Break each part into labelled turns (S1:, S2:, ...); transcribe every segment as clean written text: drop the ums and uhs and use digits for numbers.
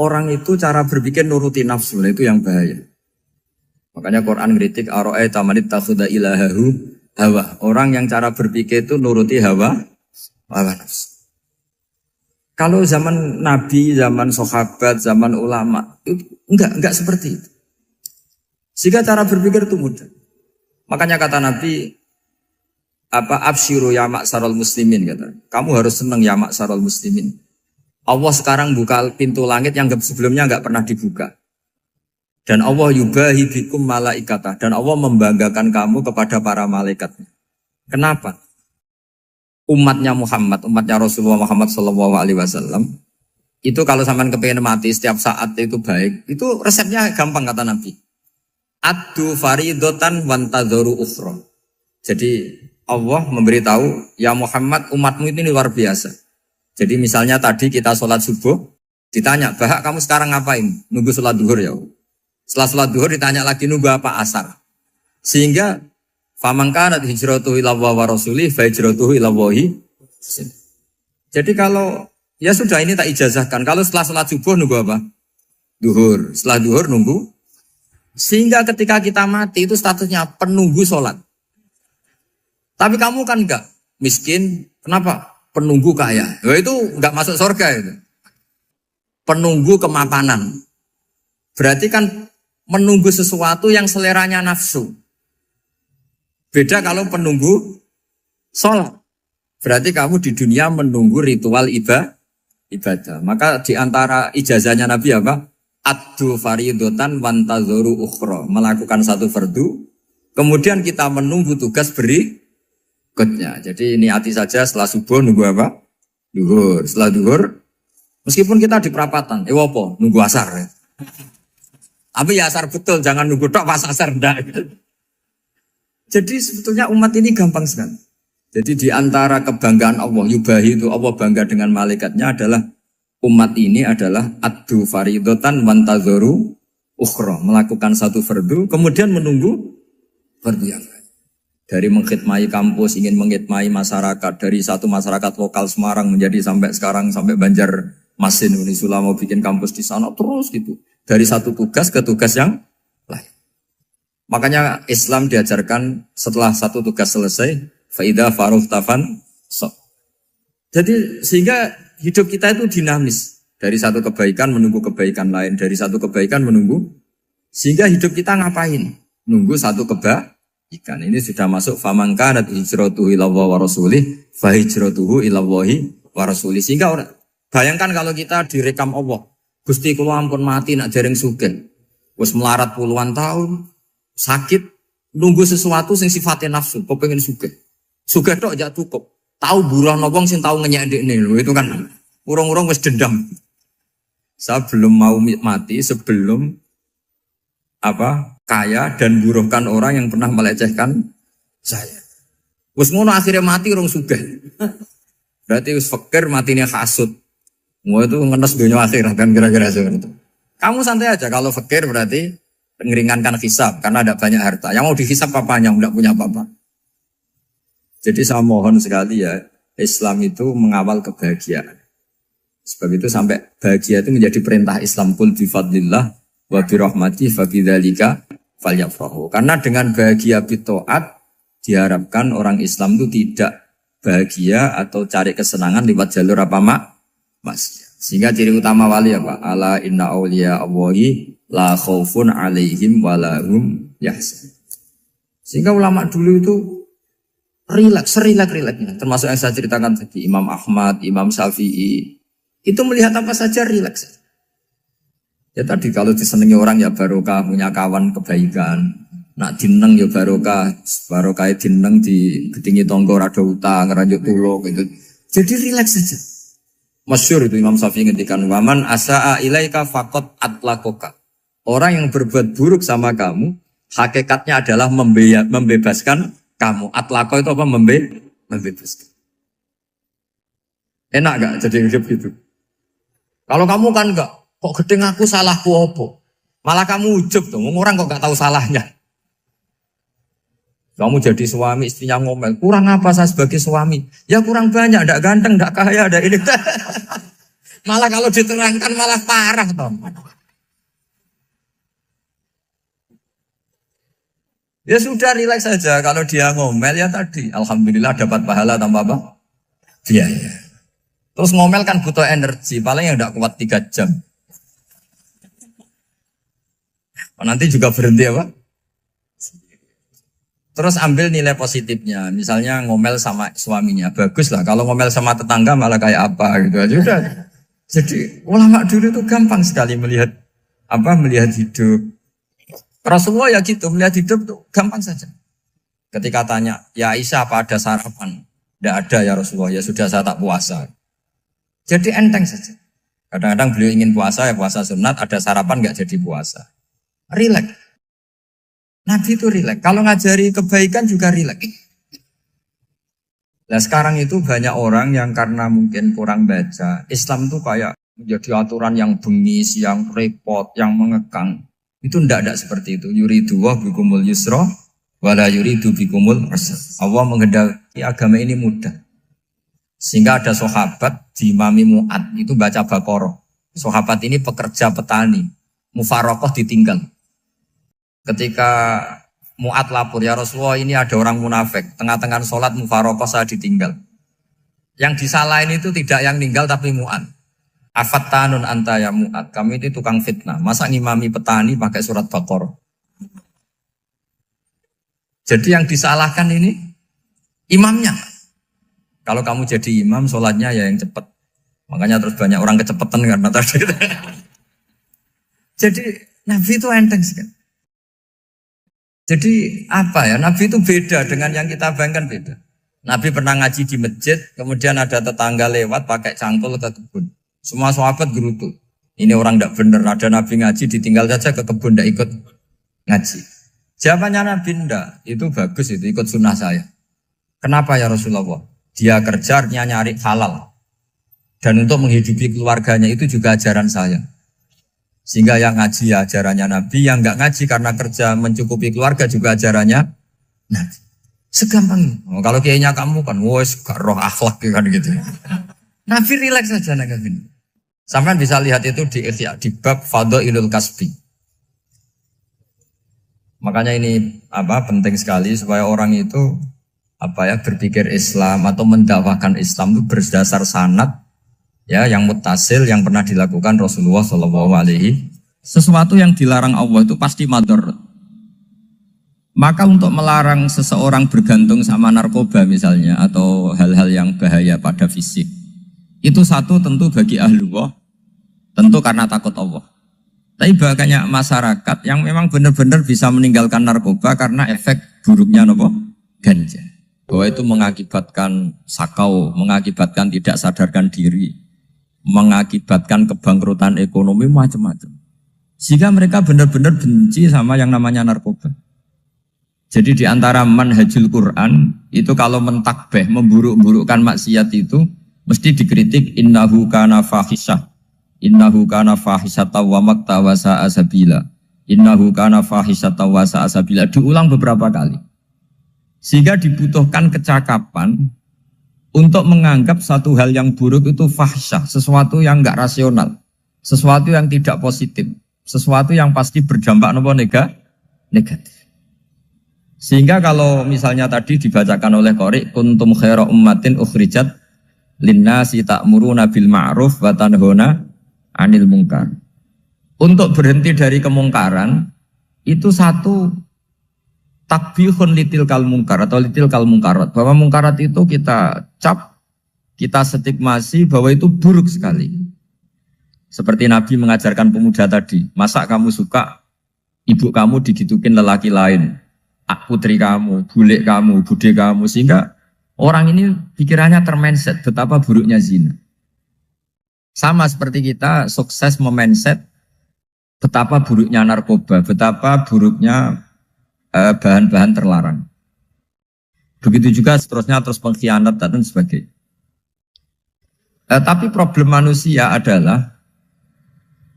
S1: orang itu cara berpikir nuruti nafsu, itu yang bahaya. Makanya Quran kritik ara'aita man ittakhadha ilahahu hawa. Orang yang cara berpikir itu nuruti hawa nafsu. Kalau zaman Nabi, zaman sahabat, zaman ulama, itu enggak seperti itu. Sehingga cara berpikir itu mudah. Makanya kata Nabi, absyiru ya ma'syaral muslimin, kata. Kamu harus senang ya ma'syaral muslimin. Allah sekarang buka pintu langit yang sebelumnya enggak pernah dibuka. Dan Allah yubahi bikum malaikatah. Dan Allah membanggakan kamu kepada para malaikat. Kenapa? Umatnya Muhammad, umatnya Rasulullah Muhammad SAW, itu kalau sampean kepengen mati setiap saat itu baik, itu resepnya gampang kata Nabi. Addu faridotan wantadzoru ukhra. Jadi Allah memberitahu, ya Muhammad, umatmu ini luar biasa. Jadi misalnya tadi kita sholat subuh, ditanya, Bahak kamu sekarang ngapain? Nunggu sholat duhur ya. Setelah sholat duhur ditanya lagi nunggu apa asar. Sehingga faman kanat hijratuhu ila wa rasulih fa hijratuhu ila wahi. Jadi kalau ya sudah ini tak ijazahkan. Kalau setelah sholat subuh nunggu apa? Duhur. Setelah duhur nunggu. Sehingga ketika kita mati itu statusnya penunggu sholat. Tapi kamu kan enggak miskin. Kenapa? Penunggu kaya. Nah, itu enggak masuk surga itu. Penunggu kemapanan. Berarti kan menunggu sesuatu yang seleranya nafsu. Beda kalau penunggu sholat. Berarti kamu di dunia menunggu ritual ibadah. Maka di antara ijazahnya Nabi apa? Addu faridotan wantadzoru ukhra. Melakukan satu fardu. Kemudian kita menunggu tugas berikutnya. Jadi niati saja setelah subuh nunggu apa? Duhur. Setelah duhur, meskipun kita di perapatan. Apa? Nunggu asar. Ya. Tapi ya asar betul. Jangan nunggu tok pas asar. Enggak. Jadi sebetulnya umat ini gampang sekali. Jadi di antara kebanggaan Allah, yubahi itu Allah bangga dengan malaikatnya adalah umat ini adalah addu faridotan wantadzoru ukhra. Melakukan satu fardu, kemudian menunggu fardu yang lain. Dari mengkhidmati kampus, ingin mengkhidmati masyarakat. Dari satu masyarakat lokal Semarang menjadi sampai sekarang, sampai Banjarmasin, Unisula mau bikin kampus di sana, terus gitu. Dari satu tugas ke tugas yang lain. Makanya Islam diajarkan setelah satu tugas selesai, faida faruhtafan so. Jadi sehingga hidup kita itu dinamis. Dari satu kebaikan menunggu kebaikan lain, dari satu kebaikan menunggu. Sehingga hidup kita ngapain? Nunggu satu kebaikan. Ini sudah masuk faman kanat hijratuhu ila wa rasulih, fa hijratuhu ila wahi wa rasulih. Sehingga bayangkan kalau kita direkam Allah, Gusti kula ampun mati nak dereng sugih. Wis melarat puluhan tahun. Sakit, nunggu sesuatu sing sifatnya nafsu, kok pengen sugih. Sugih tok aja cukup. Tahu buruh wong sing tahu ngenyek ndekne lho, itu kan urung-urung wis dendam. Saya belum mau mati sebelum kaya dan buruhkan orang yang pernah melecehkan saya. Wis ngono akhirnya mati urung sugih. Berarti wis fakir matine hasud. Mau itu ngenes dunia akhirat kan kira-kira seperti itu. Kamu santai aja kalau fakir berarti meringankan hisab karena ada banyak harta. Yang mau dihisab papanya, enggak punya apa-apa. Jadi saya mohon sekali ya, Islam itu mengawal kebahagiaan. Sebab itu sampai bahagia itu menjadi perintah Islam, qul bi fadlillah wa bi rahmati fa bidzalika falyafrahu. Karena dengan bahagia bi taat diharapkan orang Islam itu tidak bahagia atau cari kesenangan lewat jalur maksiat. Sehingga ciri utama wali apa? Ala inna awliya Allahi la khaufun alaihim walahum yahzanun. Sehingga ulama dulu itu rileks-rileksnya. Termasuk yang saya ceritakan tadi, Imam Ahmad, Imam Syafi'i. Itu melihat apa saja rileks. Ya tadi kalau disenangi orang ya barokah, punya kawan kebaikan. Nak dineng ya barokah dineng di gedingi tonggo rada utang, ngeranjuk tulung gitu. Jadi rileks saja. Masyhur itu Imam Syafi'i ngendikan waman asaa ilaika faqat atlakoka. Orang yang berbuat buruk sama kamu, hakikatnya adalah membebaskan kamu. Atlako itu apa? Membebaskan. Enak gak jadi hidup gitu? Kalau kamu kan enggak, kok gedeng aku salahku apa? Malah kamu ujub tuh, orang kok gak tahu salahnya. Kamu jadi suami, istrinya ngomel, kurang apa saya sebagai suami? Ya kurang banyak, enggak ganteng, enggak kaya, enggak ini. Malah kalau diterangkan malah parah toh. Ya sudah rileks saja. Kalau dia ngomel ya tadi, alhamdulillah dapat pahala tanpa apa? Biaya. Terus ngomel kan butuh energi, paling yang tidak kuat 3 jam. Nanti juga berhenti apa? Terus ambil nilai positifnya. Misalnya ngomel sama suaminya, bagus lah. Kalau ngomel sama tetangga malah kayak apa gitu aja udah. Jadi ulama dulu itu gampang sekali melihat melihat hidup. Rasulullah ya gitu, melihat hidup tuh gampang saja. Ketika tanya, ya Aisyah apa ada sarapan? Tidak ada ya Rasulullah, ya sudah saya tak puasa. Jadi enteng saja. Kadang-kadang beliau ingin puasa, ya puasa sunat, ada sarapan nggak jadi puasa. Rileks. Nabi itu rileks. Kalau ngajari kebaikan juga rileks. Nah sekarang itu banyak orang yang karena mungkin kurang baca, Islam tuh kayak menjadi aturan yang bengis, yang repot, yang mengekang. Itu tidak seperti itu. Yuridu wa bikumul yusra wala yuridu bikumul usra. Allah menghendaki agama ini mudah. Sehingga ada sahabat di Imami Mu'ad itu baca Baqarah. Sahabat ini pekerja petani, mufarokoh ditinggal. Ketika Mu'ad lapor, ya Rasulullah ini ada orang munafik, tengah-tengah sholat mufarokoh saya ditinggal. Yang disalahin itu tidak yang ninggal tapi Mu'ad. Afattanun anta ya Mu'ad, kami itu tukang fitnah. Masa ngimami petani pakai surat Baqarah? Jadi yang disalahkan ini imamnya. Kalau kamu jadi imam, sholatnya ya yang cepat. Makanya terus banyak orang kecepatan karena tadi. Jadi Nabi itu enteng sekali. Jadi apa ya? Nabi itu beda dengan yang kita bayangkan beda. Nabi pernah ngaji di masjid, kemudian ada tetangga lewat pakai cangkul ke kebun. Semua sahabat gerutu. Ini orang tidak benar. Ada Nabi ngaji ditinggal saja ke kebun tidak ikut ngaji. Jawabannya Nabi tidak. Itu bagus itu ikut sunnah saya. Kenapa ya Rasulullah? Dia kerja nyari halal. Dan untuk menghidupi keluarganya itu juga ajaran saya. Sehingga yang ngaji ya ajarannya Nabi, yang nggak ngaji karena kerja mencukupi keluarga juga ajarannya Nabi. Segampang ini. Kalau kayaknya kamu kan, wes gak roh akhlak kan gitu. Nabi rileks saja Nabi. Sampai bisa lihat itu di bab Fadhailul Kasbi. Makanya ini penting sekali supaya orang itu berpikir Islam atau mendakwakan Islam itu berdasar sanad ya yang muttasil yang pernah dilakukan Rasulullah SAW. Sesuatu yang dilarang Allah itu pasti mador. Maka untuk melarang seseorang bergantung sama narkoba misalnya atau hal-hal yang bahaya pada fisik, itu satu tentu bagi ahlullah, tentu karena takut Allah. Tapi banyak masyarakat yang memang benar-benar bisa meninggalkan narkoba karena efek buruknya ganja. Bahwa itu mengakibatkan sakau, mengakibatkan tidak sadarkan diri, mengakibatkan kebangkrutan ekonomi macam-macam. Sehingga mereka benar-benar benci sama yang namanya narkoba. Jadi di antara manhajul Quran itu kalau mentakbih, memburuk-burukkan maksiat itu mesti dikritik innahu kana fahisyah. Innahu kana fahisyata wa makta wa sa'a sabila. Innahu kana fahisyata wa sa'a sabila. Diulang beberapa kali. Sehingga dibutuhkan kecakapan untuk menganggap satu hal yang buruk itu fahsyah, sesuatu yang enggak rasional, sesuatu yang tidak positif, sesuatu yang pasti berdampak negatif. Sehingga kalau misalnya tadi dibacakan oleh Qori, kuntum khaira ummatin ukhrijat linnasi ta'muruna bil ma'ruf wa tanhauna 'anil munkar. Untuk berhenti dari kemungkaran itu satu takbihun litil kal munkar atau litil kal munkarat, bahwa mungkarat itu kita cap, kita stigmasi bahwa itu buruk sekali. Seperti Nabi mengajarkan pemuda tadi, masa kamu suka ibu kamu digitukin lelaki lain, putri kamu, bule kamu, bude kamu, sehingga orang ini pikirannya termindset betapa buruknya zina. Sama seperti kita sukses memindset betapa buruknya narkoba, betapa buruknya bahan-bahan terlarang. Begitu juga seterusnya, terus pengkhianat dan sebagainya. Tapi problem manusia adalah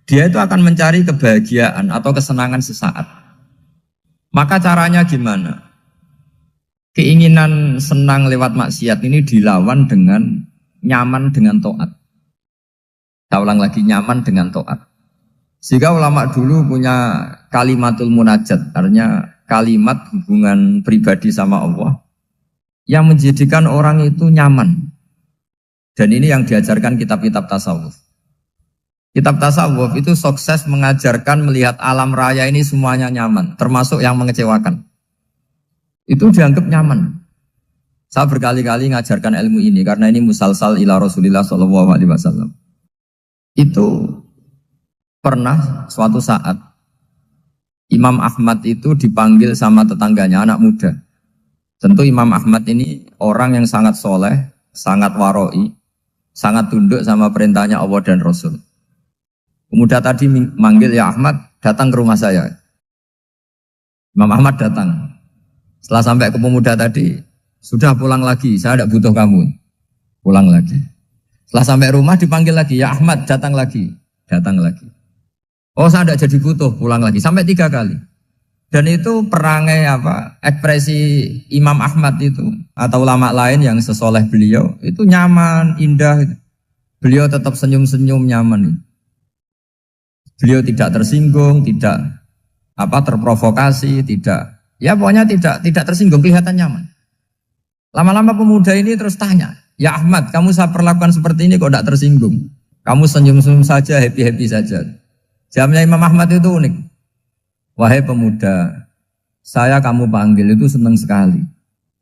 S1: dia itu akan mencari kebahagiaan atau kesenangan sesaat. Maka caranya gimana? Keinginan senang lewat maksiat ini dilawan dengan nyaman dengan taat. Saya ulang lagi, nyaman dengan taat. Sehingga ulama dulu punya kalimatul munajat, artinya kalimat hubungan pribadi sama Allah yang menjadikan orang itu nyaman. Dan ini yang diajarkan kitab-kitab tasawuf. Kitab tasawuf itu sukses mengajarkan melihat alam raya ini semuanya nyaman, termasuk yang mengecewakan. Itu dianggap nyaman. Saya berkali-kali mengajarkan ilmu ini karena ini musalsal ila Rasulillah SAW. Itu pernah suatu saat Imam Ahmad itu dipanggil sama tetangganya, anak muda. Tentu Imam Ahmad ini orang yang sangat soleh, sangat waroi, sangat tunduk sama perintahnya Allah dan Rasul. Pemuda tadi manggil, ya Ahmad, datang ke rumah saya. Imam Ahmad datang. Setelah sampai ke pemuda tadi, sudah pulang lagi, saya tidak butuh kamu. Pulang lagi. Setelah sampai rumah dipanggil lagi, ya Ahmad, datang lagi. Datang lagi. Oh, saya tidak jadi butuh, pulang lagi. Sampai 3 kali. Dan itu perangai ekspresi Imam Ahmad itu atau ulama lain yang sesoleh beliau itu nyaman, indah. Beliau tetap senyum-senyum nyaman. Beliau tidak tersinggung, tidak terprovokasi, pokoknya tidak tersinggung, kelihatan nyaman. Lama-lama pemuda ini terus tanya, ya Ahmad, kamu saya perlakukan seperti ini kok tidak tersinggung? Kamu senyum-senyum saja, happy-happy saja. Jawabnya Imam Ahmad itu unik. Wahai pemuda, saya kamu panggil itu senang sekali.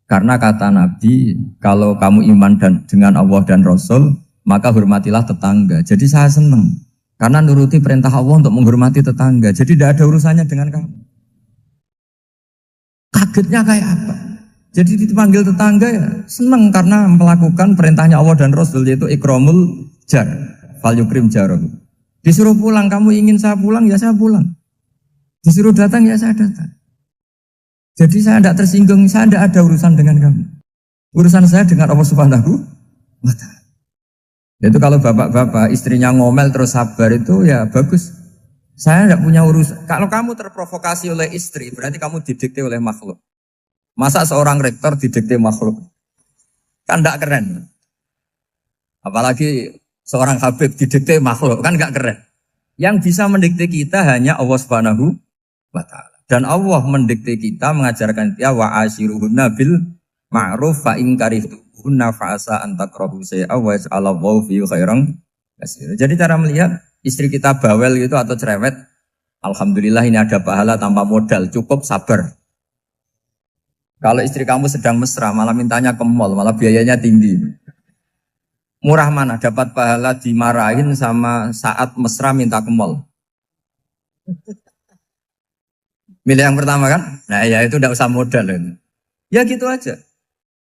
S1: Karena kata Nabi, kalau kamu iman dengan Allah dan Rasul, maka hormatilah tetangga. Jadi saya senang. Karena nuruti perintah Allah untuk menghormati tetangga. Jadi tidak ada urusannya dengan kamu. Kagetnya kayak apa? Jadi dipanggil tetangga ya senang karena melakukan perintahnya Allah dan Rasul, yaitu ikramul jar, fal yukrim jarum. Disuruh pulang, kamu ingin saya pulang, ya saya pulang. Disuruh datang, ya saya datang. Jadi saya tidak tersinggung, saya tidak ada urusan dengan kamu. Urusan saya dengan Allah Subhanahu wa Ta'ala. Itu kalau bapak-bapak istrinya ngomel terus sabar itu ya bagus. Saya tidak punya urusan. Kalau kamu terprovokasi oleh istri, berarti kamu didikte oleh makhluk. Masa seorang rektor didikte makhluk? Kan tidak keren. Apalagi seorang habib didikte makhluk, kan tidak keren. Yang bisa mendikte kita hanya Allah Subhanahu wa Ta'ala. Dan Allah mendikte kita, mengajarkan kita wa ashiruhunna bil ma'ruf fa in karihtuhunna fa'asa an takrahu shay'a wa yaj'alallahu fi khairan katsira. Jadi cara melihat istri kita bawel gitu atau cerewet, alhamdulillah ini ada pahala tanpa modal, cukup sabar. Kalau istri kamu sedang mesra, malah mintanya ke mall, malah biayanya tinggi. Murah mana dapat pahala dimarahin sama saat mesra minta ke mall? Milih yang pertama kan? Nah ya itu tidak usah modal ini. Ya gitu aja.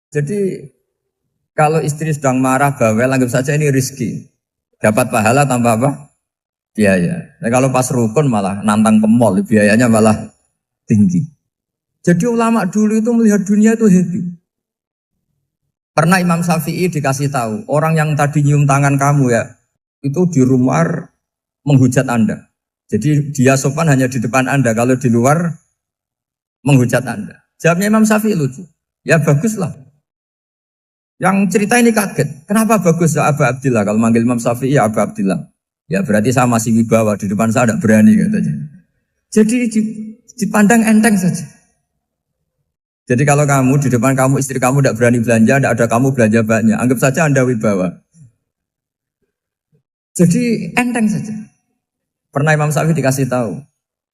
S1: Jadi kalau istri sedang marah bawel, anggap saja ini rezeki. Dapat pahala tanpa apa? Biaya. Nah, kalau pas rukun malah nantang ke mall, biayanya malah tinggi. Jadi ulama dulu itu melihat dunia itu happy. Pernah Imam Syafi'i dikasih tahu, orang yang tadi nyium tangan kamu ya, itu di rumah menghujat Anda. Jadi dia sopan hanya di depan Anda, kalau di luar menghujat Anda. Jawabnya Imam Syafi'i lucu. Ya baguslah. Yang cerita ini kaget. Kenapa bagus ya Aba Abdillah? Kalau manggil Imam Syafi'i ya Aba Abdillah. Ya berarti saya masih wibawa, di depan saya tidak berani katanya. Jadi dipandang enteng saja. Jadi kalau kamu di depan kamu istri kamu tidak berani belanja, tidak ada kamu belanja banyak, anggap saja Anda wibawa. Jadi enteng saja. Pernah Imam Syafi'i dikasih tahu,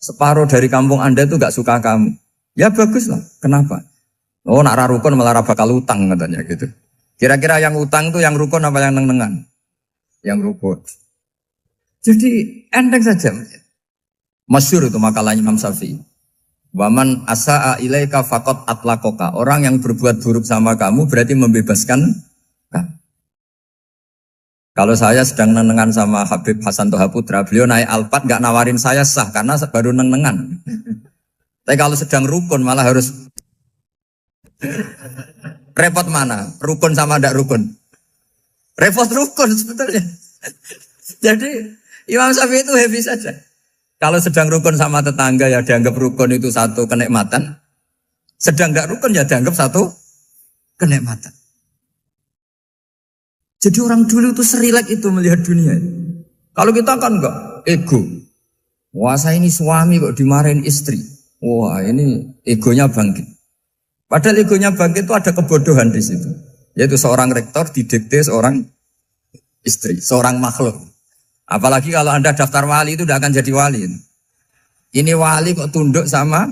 S1: separuh dari kampung Anda itu gak suka kamu. Ya baguslah. Kenapa? Oh nak rukun malah bakal utang katanya gitu. Kira-kira yang utang tuh yang rukun apa yang neng-nengan? Yang rukun. Jadi enteng saja. Masyhur itu makalahnya Imam Syafi'i. Waman asa'a ilaika faqad atlaqaka. Orang yang berbuat buruk sama kamu berarti membebaskan kamu. Kalau saya sedang nenengan sama Habib Hasan Toha Putra, beliau naik Alphard gak nawarin saya sah karena baru nenengan. Tapi kalau sedang rukun malah harus repot mana? Rukun sama ndak rukun? Repot rukun sebetulnya. Jadi Imam Syafi'i itu happy saja. Kalau sedang rukun sama tetangga ya dianggap rukun itu satu kenikmatan. Sedang ndak rukun ya dianggap satu kenikmatan. Jadi orang dulu itu serilek itu melihat dunia. Kalau kita kan enggak, ego. Wah saya ini suami kok dimarahin istri. Wah ini egonya bangkit. Padahal egonya bangkit itu ada kebodohan di situ. Yaitu seorang rektor didikte seorang istri, seorang makhluk. Apalagi kalau Anda daftar wali itu tidak akan jadi wali. Ini wali kok tunduk sama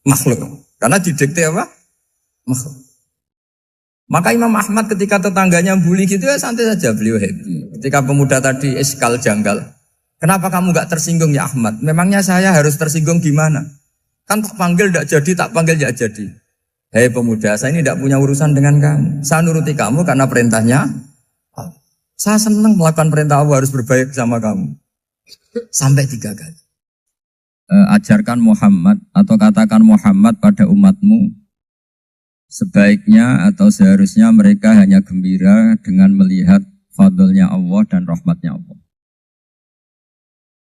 S1: makhluk. Karena didikte apa? Makhluk. Maka Imam Ahmad ketika tetangganya bully gitu ya santai saja, beliau happy. Ketika pemuda tadi eskal janggal, kenapa kamu gak tersinggung ya Ahmad? Memangnya saya harus tersinggung gimana? Kan tak panggil tidak jadi, tak panggil tidak jadi. Hei pemuda, saya ini tidak punya urusan dengan kamu. Saya nuruti kamu karena perintahnya. Saya senang melakukan perintah Allah, harus berbaik sama kamu. Sampai 3 kali. Ajarkan Muhammad atau katakan Muhammad pada umatmu, sebaiknya atau seharusnya mereka hanya gembira dengan melihat fadlnya Allah dan rahmatnya Allah.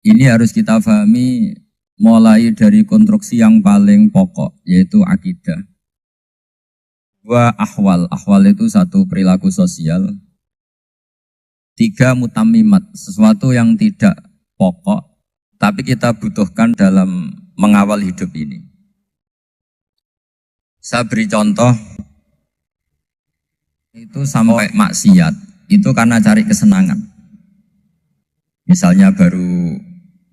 S1: Ini harus kita pahami mulai dari konstruksi yang paling pokok, yaitu akidah. 2 ahwal. Ahwal itu 1 perilaku sosial. 3 mutammimat, sesuatu yang tidak pokok, tapi kita butuhkan dalam mengawal hidup ini. Saya beri contoh, itu sampai maksiat, itu karena cari kesenangan. Misalnya baru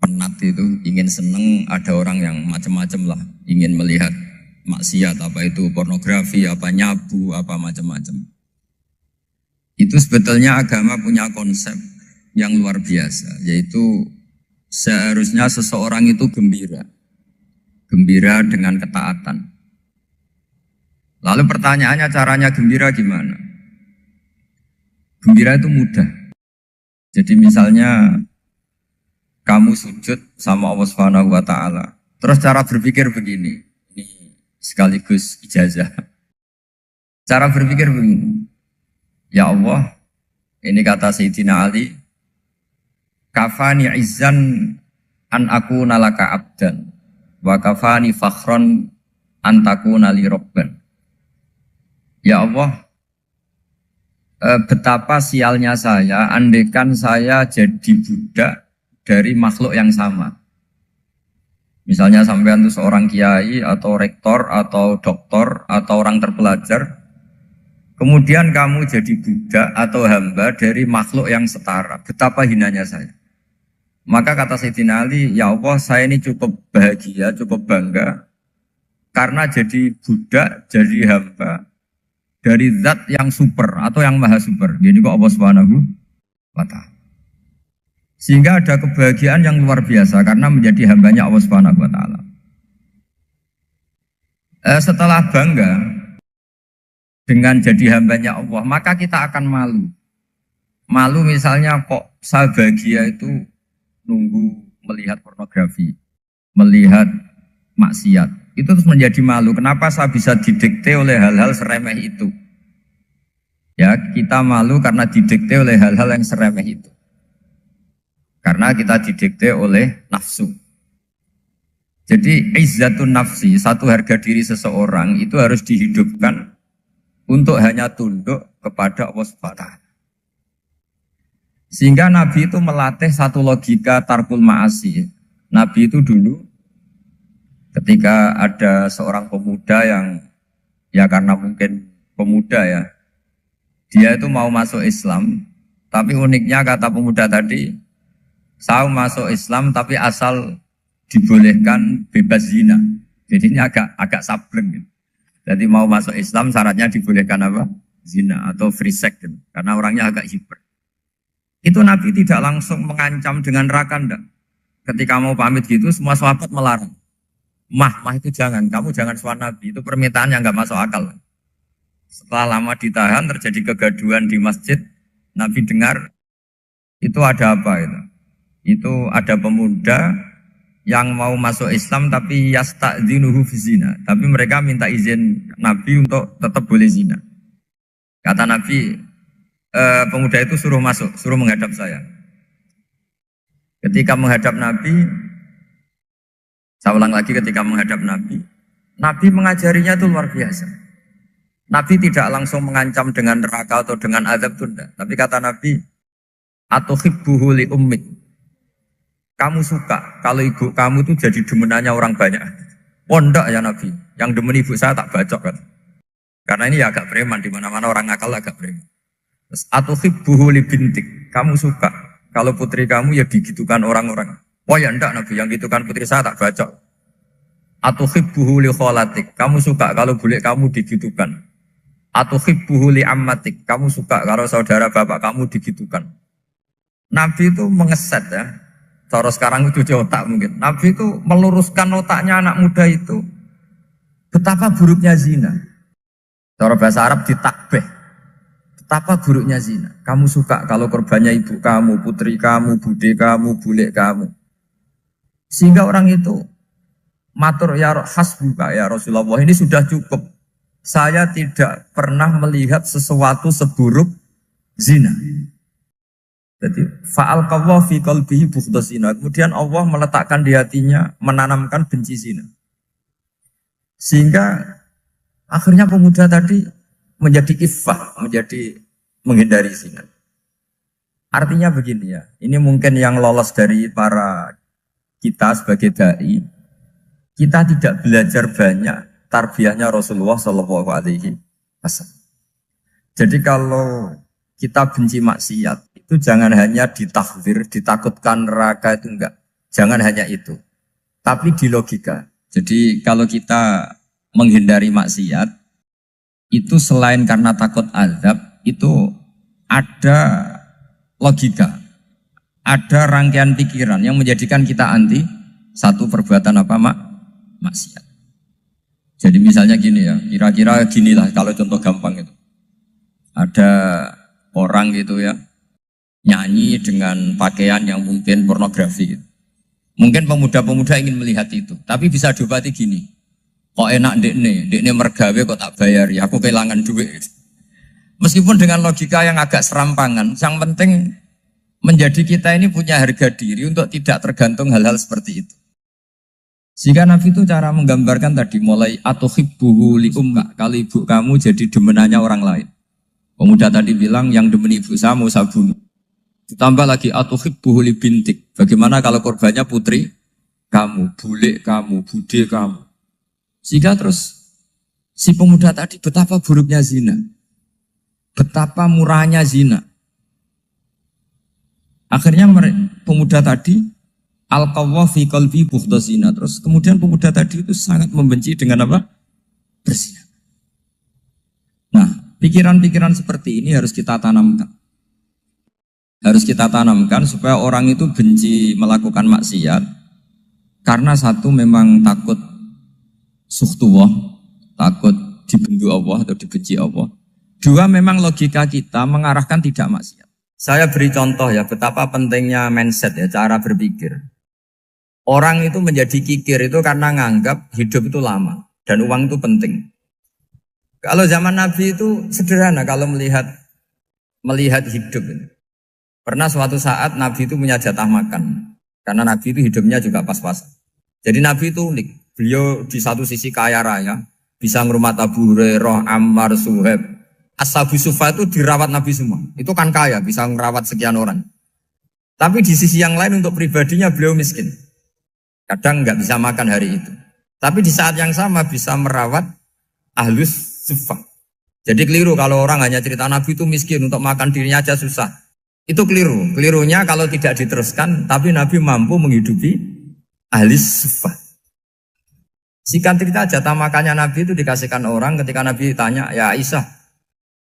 S1: penat itu, ingin seneng, ada orang yang macam-macam lah, ingin melihat maksiat, apa itu pornografi, apa nyabu, apa macam-macam. Itu sebetulnya agama punya konsep yang luar biasa, yaitu seharusnya seseorang itu gembira. Gembira dengan ketaatan. Lalu pertanyaannya caranya gembira gimana? Gembira itu mudah. Jadi misalnya kamu sujud sama Allah Subhanahu wa taala. Terus cara berpikir begini. Ini sekaligus ijazah. Cara berpikir begini. Ya Allah, ini kata Sayyidina Ali, kafani izzan an akuna laka abdan wa kafani fakhron an takuna li rabban. Ya Allah, betapa sialnya saya andaikan saya jadi budak dari makhluk yang sama. Misalnya sampean itu seorang kiai atau rektor atau doktor atau orang terpelajar, kemudian kamu jadi budak atau hamba dari makhluk yang setara. Betapa hinanya saya. Maka kata Sayyidina Ali, ya Allah saya ini cukup bahagia, cukup bangga. Karena jadi budak, jadi hamba dari zat yang super atau yang maha super. Jadi kok Allah Subhanahu wa ta'ala. Sehingga ada kebahagiaan yang luar biasa karena menjadi hambanya Allah Subhanahu wa ta'ala. Setelah bangga dengan jadi hambanya Allah, maka kita akan malu. Malu misalnya kok saya bahagia itu nunggu melihat pornografi, melihat maksiat. Itu terus menjadi malu. Kenapa saya bisa didikte oleh hal-hal seremeh itu? Ya, kita malu karena didikte oleh hal-hal yang seremeh itu. Karena kita didikte oleh nafsu. Jadi izzatun nafsi, satu harga diri seseorang itu harus dihidupkan untuk hanya tunduk kepada Allah Subhanahu wa ta'ala. Sehingga Nabi itu melatih satu logika tarkul ma'asi. Nabi itu dulu ketika ada seorang pemuda yang ya karena mungkin pemuda ya, dia itu mau masuk Islam, tapi uniknya kata pemuda tadi, saya masuk Islam tapi asal dibolehkan bebas zina. Jadi ini agak sableng gitu. Jadi mau masuk Islam syaratnya dibolehkan apa? Zina atau free sex gitu. Karena orangnya agak hiper. Itu Nabi tidak langsung mengancam dengan neraka enggak. Ketika mau pamit gitu semua sahabat melarang. Mah itu jangan, kamu jangan suan Nabi. Itu permintaan yang enggak masuk akal. Setelah lama ditahan terjadi kegaduhan di masjid, Nabi dengar itu ada apa itu? Itu ada pemuda yang mau masuk Islam tapi yasta'dzinuhu fi zina. Tapi mereka minta izin Nabi untuk tetap boleh zina. Kata Nabi, pemuda itu suruh masuk, suruh menghadap saya. Ketika menghadap Nabi, saya ulang lagi ketika menghadap Nabi, Nabi mengajarinya itu luar biasa. Nabi tidak langsung mengancam dengan neraka atau dengan azab tunda. Tapi kata Nabi, Atau hibbuhu li ummik. Kamu suka kalau ibu kamu itu jadi demenannya orang banyak. Pondok ya Nabi. Yang demen ibu saya tak bacok kan. Karena ini ya agak preman, di mana-mana orang nakal agak preman. Terus atau hibbuhu li bintik. Kamu suka kalau putri kamu ya digitukan orang-orang. Oh ya enggak Nabi, yang gitukan putri saya tak bacok. Atau hibbuhu li kholatik. Kamu suka kalau bule kamu digitukan. Atau hibbuhu li ammatik. Kamu suka kalau saudara bapak kamu digitukan. Nabi itu mengeset ya. Cara sekarang itu cuci otak mungkin. Nabi itu meluruskan otaknya anak muda itu. Betapa buruknya zina. Cara bahasa Arab ditakbih. Betapa buruknya zina. Kamu suka kalau korbannya ibu kamu, putri kamu, bude kamu, bule kamu. Sehingga orang itu matur ya hasbuka ya Rasulullah, ini sudah cukup. Saya tidak pernah melihat sesuatu seburuk zina. Jadi fa'al qawwa fi qalbihi bughdha zina. Kemudian Allah meletakkan di hatinya, menanamkan benci zina. Sehingga akhirnya pemuda tadi menjadi iffah, menjadi menghindari zina. Artinya begini ya, ini mungkin yang lolos dari para kita sebagai dai, kita tidak belajar banyak tarbiyahnya Rasulullah Shallallahu Alaihi Wasallam. Jadi kalau kita benci maksiat, itu jangan hanya ditakhdir, ditakutkan neraka itu enggak. Jangan hanya itu, tapi di logika. Jadi kalau kita menghindari maksiat, itu selain karena takut azab, itu ada logika. Ada rangkaian pikiran yang menjadikan kita anti satu perbuatan apa maksiat. Jadi misalnya gini ya, kira-kira ginilah kalau contoh gampang itu. Ada orang gitu ya, nyanyi dengan pakaian yang mungkin pornografi gitu. Mungkin pemuda-pemuda ingin melihat itu, tapi bisa diobati gini. Kok enak dekne mergawe kok tak bayar ya, aku kehilangan duit. Meskipun dengan logika yang agak serampangan, yang penting menjadi kita ini punya harga diri untuk tidak tergantung hal-hal seperti itu. Jika Nabi itu cara menggambarkan tadi mulai atau hibbuhu li umma, kalau ibu kamu jadi demenannya orang lain. Pemuda tadi bilang yang demen ibu saya mau saya bunuh. Ditambah lagi atau hibbuhu li bintik. Bagaimana kalau korbannya putri kamu, bule kamu, bude kamu. Sehingga terus si pemuda tadi betapa buruknya zina. Betapa murahnya zina. Akhirnya pemuda tadi al-qawwa fi qalbi bughdha zina. Terus kemudian pemuda tadi itu sangat membenci dengan apa? Berzina. Nah, pikiran-pikiran seperti ini harus kita tanamkan. Harus kita tanamkan supaya orang itu benci melakukan maksiat. Karena satu memang takut sukhtuwah, takut dibendu Allah atau dibenci Allah. Dua memang logika kita mengarahkan tidak maksiat. Saya beri contoh ya betapa pentingnya mindset ya, cara berpikir. Orang itu menjadi kikir itu karena nganggap hidup itu lama dan uang itu penting. Kalau zaman Nabi itu sederhana kalau melihat hidup ini. Pernah suatu saat Nabi itu punya jatah makan karena Nabi itu hidupnya juga pas-pasan. Jadi Nabi itu unik. Beliau di satu sisi kaya raya, bisa ngurmat Abu Hurairah, Ammar, Suhaib. Ashabu Sufa itu dirawat Nabi semua. Itu kan kaya, bisa merawat sekian orang. Tapi di sisi yang lain untuk pribadinya beliau miskin. Kadang nggak bisa makan hari itu. Tapi di saat yang sama bisa merawat Ahlus Sufa. Jadi keliru kalau orang hanya cerita Nabi itu miskin, untuk makan dirinya aja susah. Itu keliru. Kelirunya kalau tidak diteruskan, tapi Nabi mampu menghidupi Ahlus Sufa. Singkat cerita jatah makannya Nabi itu dikasihkan orang ketika Nabi tanya, ya Aisyah,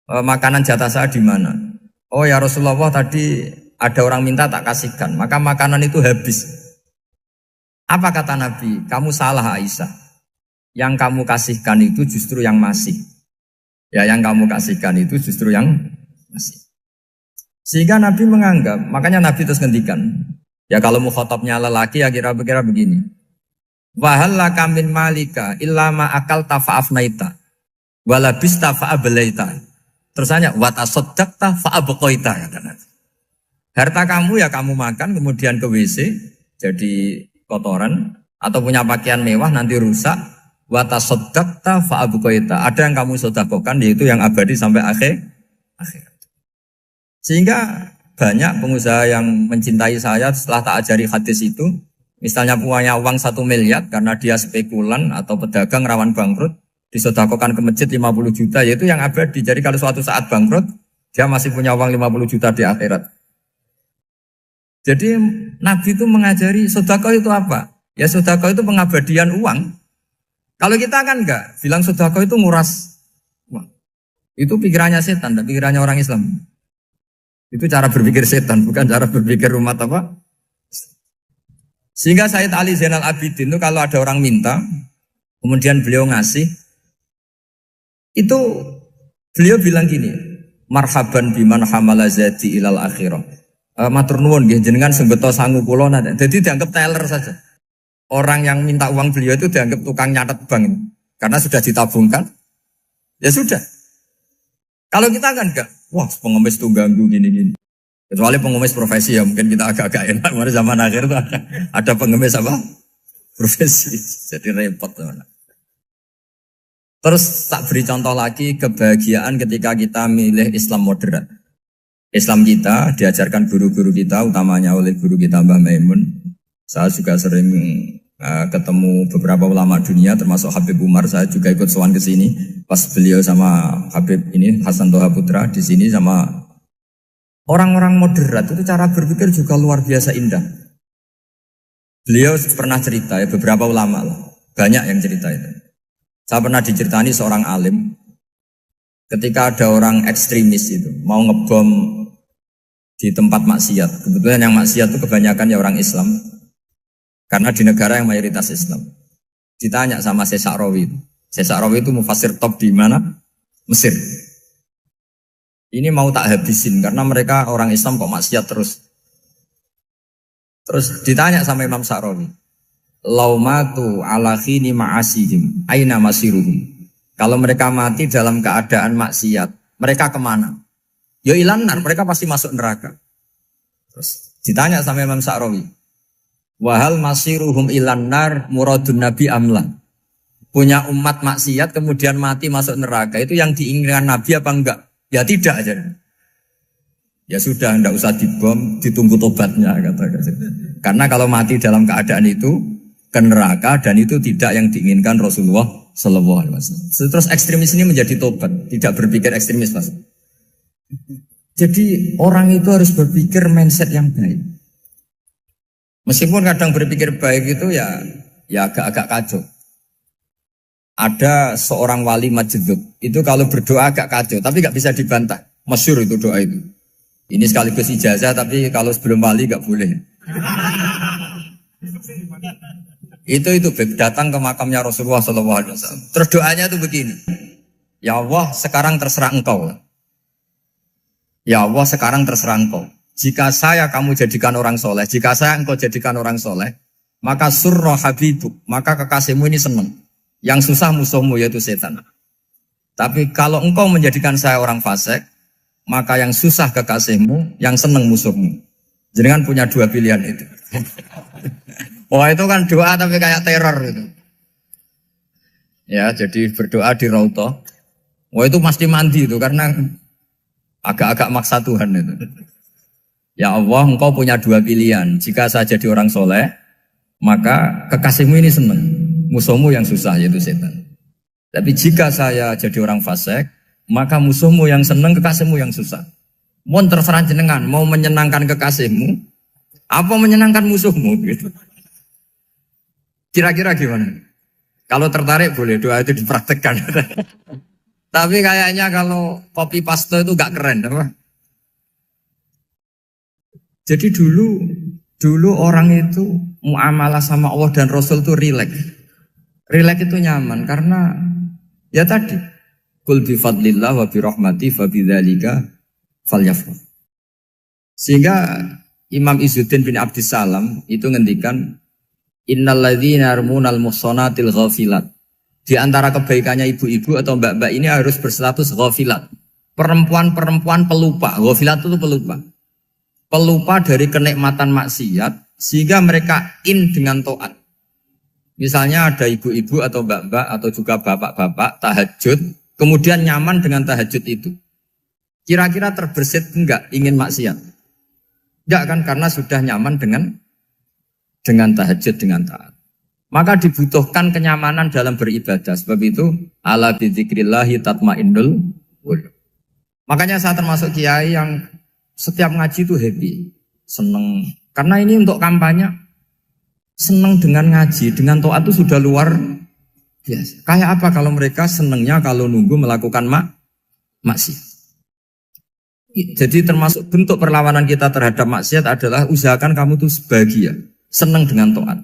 S1: makanan jatah saya di mana? Oh ya Rasulullah, tadi ada orang minta tak kasihkan, maka makanan itu habis. Apa kata Nabi? Kamu salah Aisyah. Yang kamu kasihkan itu justru yang masih. Ya yang kamu kasihkan itu justru yang masih. Sehingga Nabi menganggap, makanya Nabi terus ngendikan. Ya kalau mukhatabnya lelaki ya kira-kira begini. Wahallaka min malika illa ma akalta fa'afnaita walabista fa'ablaita. Terus tanya, watasoddaqta fa'abqaita, kata Nabi. Harta kamu ya kamu makan, kemudian ke WC, jadi kotoran, atau punya pakaian mewah, nanti rusak. Watasoddaqta fa'abqaita. Ada yang kamu sedekahkan, yaitu yang abadi sampai akhir. Sehingga banyak pengusaha yang mencintai saya setelah tak ajari hadis itu. Misalnya punya uang 1 miliar karena dia spekulan atau pedagang rawan bangkrut, disedekahkan ke masjid 50 juta, yaitu yang abadi. Jadi kalau suatu saat bangkrut, dia masih punya uang 50 juta di akhirat. Jadi Nabi itu mengajari sedekah itu apa? Ya sedekah itu pengabadian uang. Kalau kita kan enggak, bilang sedekah itu nguras uang. Itu pikirannya setan, dan pikirannya orang Islam. Itu cara berpikir setan, bukan cara berpikir umat apa. Sehingga Sayyid Ali Zainal Abidin itu kalau ada orang minta, kemudian beliau ngasih, itu beliau bilang gini, marhaban biman hamala zati ilal akhirah. Matur nuwun nggih jenengan sing beto sangu kula nate. Jadi dianggap teller saja. Orang yang minta uang beliau itu dianggap tukang nyatet bank ini. Karena sudah ditabungkan. Ya sudah. Kalau kita kan enggak, wah pengemis tuh ganggu gini-gini. Kecuali pengemis profesi ya mungkin kita agak-agak enak. Mari zaman akhir tuh ada pengemis apa? Profesi. Jadi repot teman. Terus tak beri contoh lagi kebahagiaan ketika kita milih Islam moderat. Islam kita diajarkan guru-guru kita, utamanya oleh guru kita Mbah Maimun. Saya juga sering ketemu beberapa ulama dunia, termasuk Habib Umar. Saya juga ikut sowan ke sini pas beliau sama Habib ini Hasan Toha Putra di sini sama orang-orang moderat. Itu cara berpikir juga luar biasa indah. Beliau pernah cerita ya, beberapa ulama lah, banyak yang cerita itu. Saya pernah diceritani seorang alim ketika ada orang ekstremis itu mau ngebom di tempat maksiat. Kebetulan yang maksiat itu kebanyakan ya orang Islam. Karena di negara yang mayoritas Islam. Ditanya sama Syekh Sa'rawi. Syekh Sa'rawi itu mufassir top di mana? Mesir. Ini mau tak habisin karena mereka orang Islam kok maksiat terus. Terus ditanya sama Imam Sa'rawi. Laumatu ala khini ma'asihim aina masiruhum. Kalau mereka mati dalam keadaan maksiat, mereka kemana? Ya ilan nar, mereka pasti masuk neraka. Terus ditanya sama Imam Sa'rawi. Wahal masiruhum ilan nar muradun nabi amlan. Punya umat maksiat kemudian mati masuk neraka, itu yang diinginkan Nabi apa enggak? Ya tidak aja. Ya sudah, enggak usah dibom, ditunggu tobatnya kata. Karena kalau mati dalam keadaan itu ke neraka dan itu tidak yang diinginkan Rasulullah Sallallahu Alaihi Wasallam. Terus ekstremis ini menjadi tobat, tidak berpikir ekstremis Mas. Jadi orang itu harus berpikir mindset yang baik. Meskipun kadang berpikir baik itu ya agak-agak kacau. Ada seorang wali majdub itu kalau berdoa agak kacau, tapi nggak bisa dibantah. Masyhur itu doa itu. Ini sekaligus ijazah, tapi kalau sebelum wali nggak boleh. Itu datang ke makamnya Rasulullah SAW. Terus doanya itu begini. Ya Allah, sekarang terserah engkau. Ya Allah, sekarang terserah engkau. Jika saya kamu jadikan orang soleh, jika saya engkau jadikan orang soleh, maka surra habibuk, maka kekasihmu ini senang. Yang susah musuhmu yaitu setan. Tapi kalau engkau menjadikan saya orang fasik, maka yang susah kekasihmu, yang senang musuhmu. Jadi kan punya dua pilihan itu. Wah itu kan doa tapi kayak teror itu. Ya jadi berdoa di Raudhah. Wah itu pasti mandi itu karena agak-agak maksa Tuhan itu. Ya Allah, engkau punya dua pilihan. Jika saya jadi orang soleh, maka kekasihmu ini senang. Musuhmu yang susah yaitu setan. Tapi jika saya jadi orang fasik, maka musuhmu yang senang, kekasihmu yang susah. Mohon terserah jenengan, mau menyenangkan kekasihmu, apa menyenangkan musuhmu gitu. Kira-kira gimana? Kalau tertarik boleh doa itu dipraktekkan. Tapi kayaknya kalau copy paste itu gak keren, apa? Jadi dulu orang itu muamalah sama Allah dan Rasul itu rileks. Rileks itu nyaman karena ya tadi kul bi fadlillah wa bi rahmati fa bidzalika falyafrah. Sehingga Imam Izzuddin bin Abdissalam itu ngendikan innalladzina yarmunal muhsanatil ghafilat. Di antara kebaikannya ibu-ibu atau mbak-mbak ini harus berstatus ghafilat. Perempuan-perempuan pelupa. Ghafilat itu pelupa. Pelupa dari kenikmatan maksiat sehingga mereka dengan taat. Misalnya ada ibu-ibu atau mbak-mbak atau juga bapak-bapak tahajud, kemudian nyaman dengan tahajud itu. Kira-kira terbersit enggak ingin maksiat? Enggak kan, karena sudah nyaman dengan tahajud, dengan taat. Maka dibutuhkan kenyamanan dalam beribadah. Sebab itu ala bidzikrillahi tatmainnul qulub. Makanya saya termasuk kiai yang setiap ngaji itu happy, seneng. Karena ini untuk kampanye, seneng dengan ngaji, dengan taat itu sudah luar biasa. Kayak apa kalau mereka senengnya kalau nunggu melakukan maksiat. Jadi termasuk bentuk perlawanan kita terhadap maksiat adalah usahakan kamu tuh bahagia, senang dengan taat.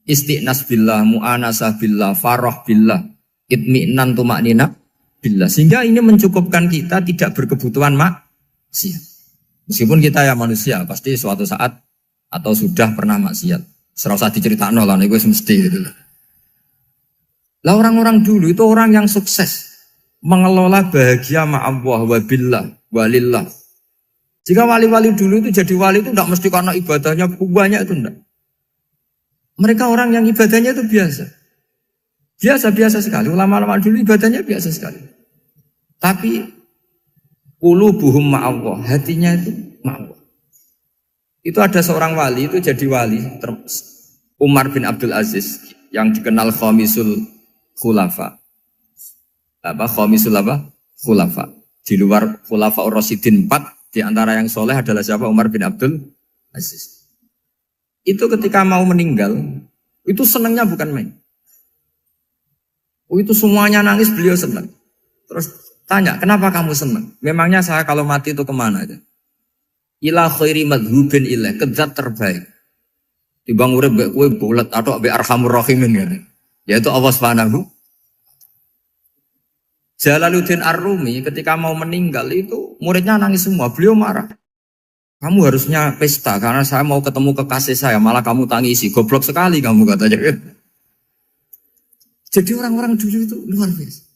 S1: Istiqnas billah, mu'anasah billah, farah billah, itmi'nan tumaknina billah. Sehingga ini mencukupkan kita tidak berkebutuhan maksiat. Meskipun kita ya manusia, pasti suatu saat atau sudah pernah maksiat. Serasa diceritakan lah, ini gue mesti gitu. Lah orang-orang dulu itu orang yang sukses mengelola bahagia ma'allah wa billah walillah. Jika wali-wali dulu itu jadi wali itu tidak mesti karena ibadahnya banyak, itu enggak. Mereka orang yang ibadahnya itu biasa. Biasa-biasa sekali. Ulama-ulama dulu ibadahnya biasa sekali. Tapi qulubuhum ma'allah, hatinya itu ma'allah. Itu ada seorang wali itu jadi wali, Umar bin Abdul Aziz yang dikenal khamisul khulafa. Khamisul khulafa. Di luar khulafa ar-rasyidin 4, di antara yang soleh adalah siapa? Umar bin Abdul Aziz. Itu ketika mau meninggal, itu senangnya bukan main. Itu semuanya nangis, beliau senang. Terus tanya, kenapa kamu senang? Memangnya saya kalau mati itu kemana aja? Ila khairi madhubin ilah, ke zat terbaik. Dibang urip mbek kowe bulet atau mbek arhamur rahimin gitu. Yaitu Allah Subhanahu. Jalaluddin Ar-Rumi ketika mau meninggal itu muridnya nangis semua, beliau marah. Kamu harusnya pesta karena saya mau ketemu kekasih saya, malah kamu tangisi, goblok sekali kamu katanya. Jadi orang-orang dulu itu luar biasa.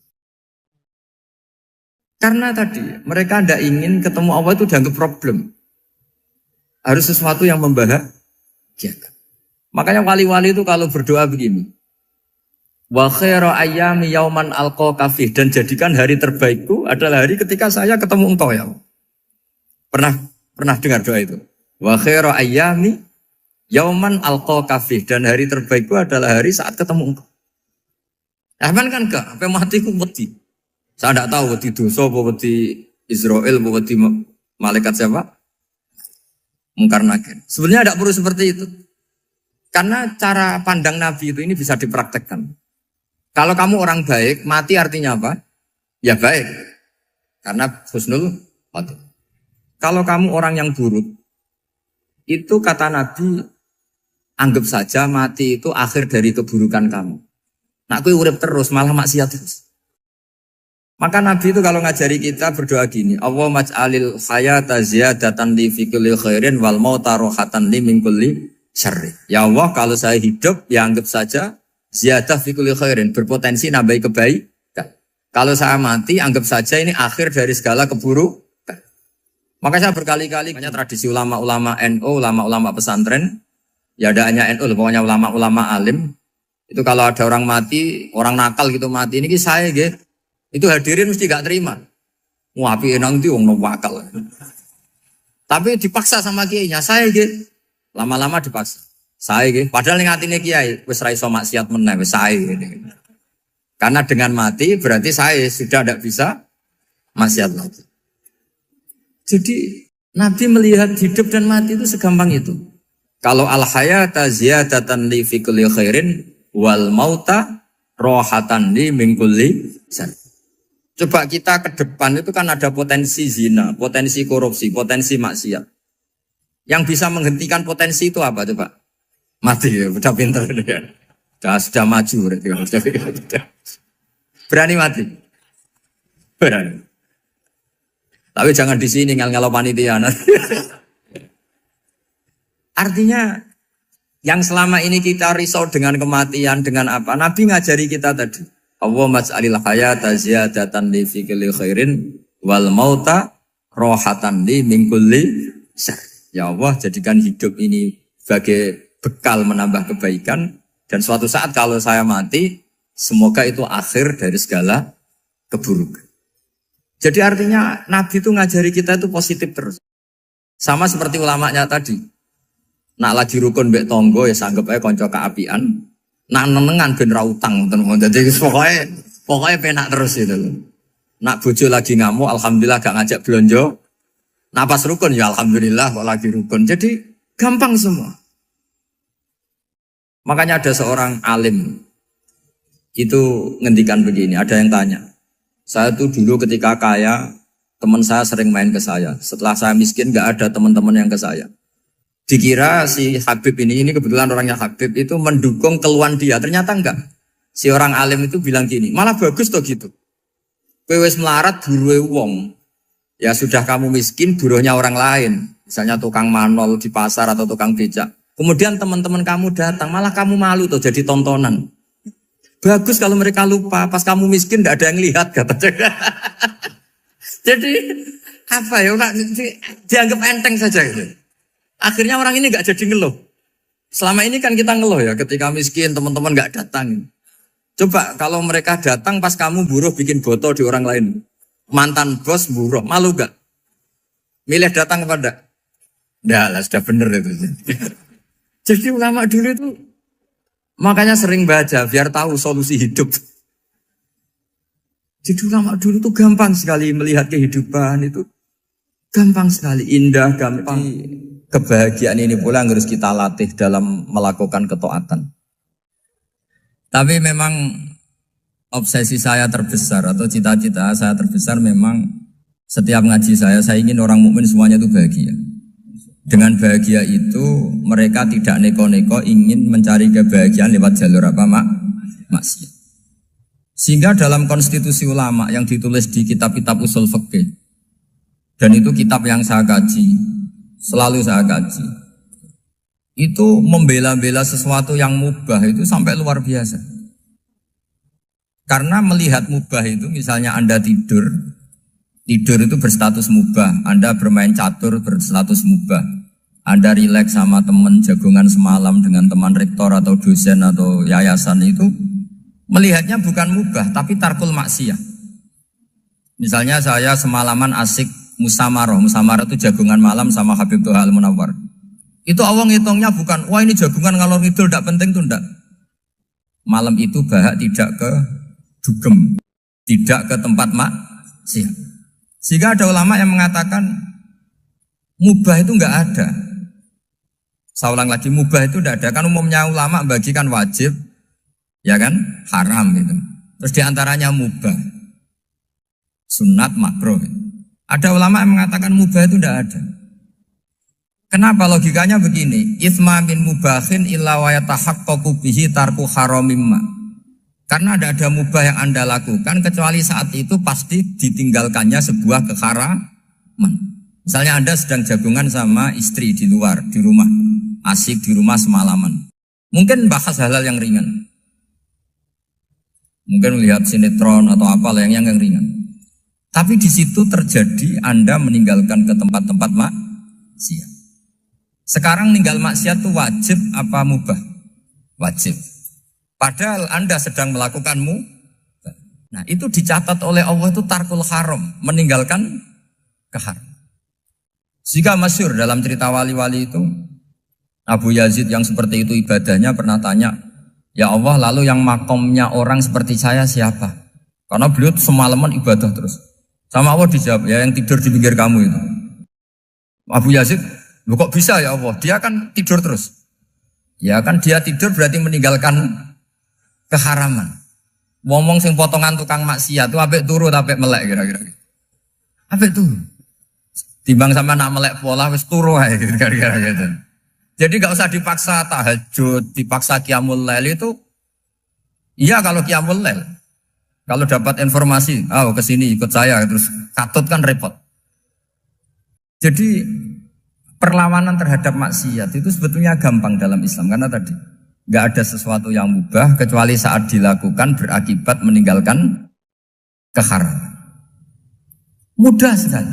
S1: Karena tadi mereka tidak ingin ketemu Allah itu dianggap problem. Harus sesuatu yang membahagiakan. Makanya wali-wali itu kalau berdoa begini. Wa khairu ayyami yauman alqa kafih, dan jadikan hari terbaikku adalah hari ketika saya ketemu engkau ya. Pernah dengar doa itu? Wa khairu ayyami yauman alqa kafih, dan hari terbaikku adalah hari saat ketemu engkau. Aman kan enggak? Sampai mati ku wedi. Saya tidak tahu wedi dosa apa wedi Israel apa wedi malaikat siapa? Mungkar Nakir. Sebenarnya tidak perlu seperti itu. Karena cara pandang Nabi itu ini bisa dipraktekkan. Kalau kamu orang baik, mati artinya apa? Ya baik. Karena husnul khotimah. Kalau kamu orang yang buruk, itu kata Nabi, anggap saja mati itu akhir dari keburukan kamu. Nah, aku urip terus, malah maksiat terus. Maka Nabi itu kalau ngajari kita berdoa gini, Allah maj'alil hayata ziyadatan li fi kulli khairin wal mauta rohatan li min kulli syarri. Ya Allah, kalau saya hidup, ya anggap saja ziyadah fi kulli khairin, berpotensi nambahi kebaikan. Kalau saya mati, anggap saja ini akhir dari segala keburukan. Maka saya berkali-kali, banyak tradisi ulama-ulama NU, ulama-ulama pesantren, ya ada hanya NU, pokoknya ulama-ulama alim. Itu kalau ada orang mati, orang nakal gitu mati, ini saya gitu. Itu hadirin mesti gak terima. Wapi enang itu wong wakal. Tapi dipaksa sama kiainya, saya gitu. Lama-lama dipaksa. Saya gitu. Padahal ning atine kiai wis ra iso maksiat meneh wis saya gitu. Karena dengan mati berarti saya sudah tidak bisa maksiat lagi. Jadi Nabi melihat hidup dan mati itu segampang itu. Kalau al-hayata ziyadatan li fi kulli khairin wal mauta rohatan li min kulli syarr. Coba kita ke depan itu kan ada potensi zina, potensi korupsi, potensi maksiat. Yang bisa menghentikan potensi itu apa coba? Mati ya, udah pintar dia. Sudah maju berarti. Berani mati? Berani. Tapi jangan di sini ngel-ngelo panitia. Artinya yang selama ini kita risau dengan kematian, dengan apa? Nabi ngajari kita tadi. Allah maj'alil hayata ziyadatan li fi kulli khairin wal mauta rohatan li min kulli syarr. Ya Allah, jadikan hidup ini sebagai bekal menambah kebaikan, dan suatu saat kalau saya mati, semoga itu akhir dari segala keburukan. Jadi artinya Nabi itu ngajari kita itu positif terus. Sama seperti ulamanya tadi. Nak lagi rukun mbek tonggo ya sanggep ae kanca keapian. Nak nenengan ben ra utang ngoten. Dadi pokoknya penak terus itu loh. Nak bojo lagi ngamuk alhamdulillah gak ngajak blonjo. Nak pas rukun ya alhamdulillah kok lagi rukun. Jadi gampang semua. Makanya ada seorang alim itu ngendikan begini, ada yang tanya. Saya tuh dulu ketika kaya, teman saya sering main ke saya. Setelah saya miskin gak ada teman-teman yang ke saya. Dikira si Habib ini kebetulan orangnya Habib itu mendukung keluhan dia. Ternyata enggak. Si orang alim itu bilang gini, malah bagus tuh gitu. Kowe wis melarat buruhe wong. Ya sudah kamu miskin buruhnya orang lain. Misalnya tukang manol di pasar atau tukang becak. Kemudian teman-teman kamu datang, malah kamu malu tuh jadi tontonan. Bagus kalau mereka lupa, pas kamu miskin tidak ada yang lihat katanya. Jadi apa ya, dianggap enteng saja gitu. Akhirnya orang ini nggak jadi ngeluh. Selama ini kan kita ngeluh ya, ketika miskin teman-teman nggak datang. Coba kalau mereka datang pas kamu buruh bikin foto di orang lain. Mantan bos buruh, malu gak? Milih datang kepada? Nggak lah, sudah bener itu. Jadi ulama dulu itu makanya sering baca biar tahu solusi hidup. Jadi ulama dulu itu gampang sekali melihat kehidupan itu. Gampang sekali, indah, gampang. Kebahagiaan ini pula yang harus kita latih dalam melakukan ketaatan. Tapi memang obsesi saya terbesar atau cita-cita saya terbesar memang setiap ngaji saya ingin orang mukmin semuanya itu bahagia. Dengan bahagia itu mereka tidak neko-neko ingin mencari kebahagiaan lewat jalur apa maksiat. Sehingga dalam konstitusi ulama yang ditulis di kitab-kitab usul fikih, dan itu kitab yang saya kaji, selalu saya kaji, itu membela-bela sesuatu yang mubah itu sampai luar biasa. Karena melihat mubah itu, misalnya Anda tidur itu berstatus mubah. Anda bermain catur berstatus mubah. Anda rileks sama teman jagongan semalam dengan teman rektor atau dosen atau yayasan itu, melihatnya bukan mubah, tapi tarkul maksiyah. Misalnya saya semalaman asik musamarah itu jagongan malam sama Habib Toha Al-Munawwar. Itu Allah ngitungnya bukan, wah ini jagongan ngalor ngidul tidak penting tuh enggak. Malam itu bahak tidak ke dugem, tidak ke tempat maksiat. Sehingga ada ulama yang mengatakan mubah itu enggak ada. Saya ulang lagi, mubah itu enggak ada. Kan umumnya ulama bagikan wajib, ya kan, haram gitu. Terus diantaranya mubah, sunat, makruh. Ada ulama yang mengatakan mubah itu enggak ada. Kenapa? Logikanya begini, itsma min mubahin illa wa yatahaqqaqu bihi tarku haramimma. Karena ada mubah yang Anda lakukan kecuali saat itu pasti ditinggalkannya sebuah keharaman. Misalnya Anda sedang jagungan sama istri di luar, di rumah, asik di rumah semalaman. Mungkin bahas hal-hal yang ringan. Mungkin melihat sinetron atau apa yang ringan. Tapi di situ terjadi Anda meninggalkan ke tempat-tempat maksiat. Sekarang ninggal maksiat itu wajib apa mubah? Wajib. Padahal Anda sedang melakukanmu. Nah itu dicatat oleh Allah itu tarkul haram, meninggalkan keharam. Jika masyhur dalam cerita wali-wali itu, Abu Yazid yang seperti itu ibadahnya pernah tanya, ya Allah lalu yang makomnya orang seperti saya siapa? Karena beliau semalaman ibadah terus. Sama Allah dijawab, ya yang tidur di pinggir kamu itu. Abu Yazid, loh kok bisa ya Allah? Dia kan tidur terus. Ya kan dia tidur berarti meninggalkan keharaman. Ngomong sing potongan tukang maksiat itu apik turu apik melek kira-kira. Apik turu. Timbang sama nak melek pola wis turu ae kira-kira gitu. Jadi enggak usah dipaksa tahajud, dipaksa qiyamul lail itu. Iya kalau qiyamul lail. Kalau dapat informasi, ke sini ikut saya terus katut kan repot. Jadi perlawanan terhadap maksiat itu sebetulnya gampang dalam Islam karena tadi nggak ada sesuatu yang mubah kecuali saat dilakukan berakibat meninggalkan keharaman. Mudah sekali.